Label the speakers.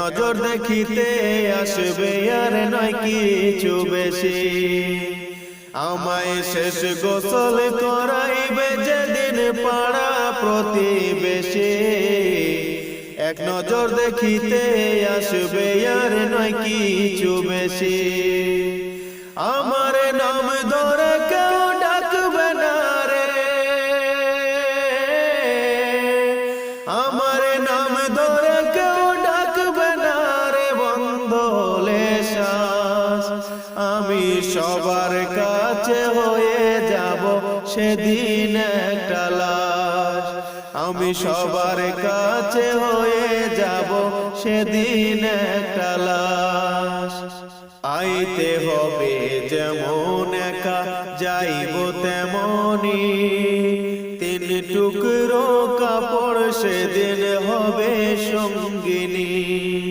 Speaker 1: নজর দেখিতে আসবে আর নয় কিছু বেশি। আমায় শেষ গোসল করাইবে যেদিন পাড়া প্রতিবেশী। এক নজর দেখিতে আসবে আর নয় কিছু বেশি। আমার নাম ধরে কেউ ডাকবে না রে, আমার নাম ধরে কেউ ডাকবে না রে বন্ধলে শ্বাস। আমি সবার কাছে হয়ে যাব সেদিন একটা লাশ। আমি সবার কাছে হয়ে যাব সেদিন একটা লাশ। আইতে হবে যেমন একা, যাইব তেমনি।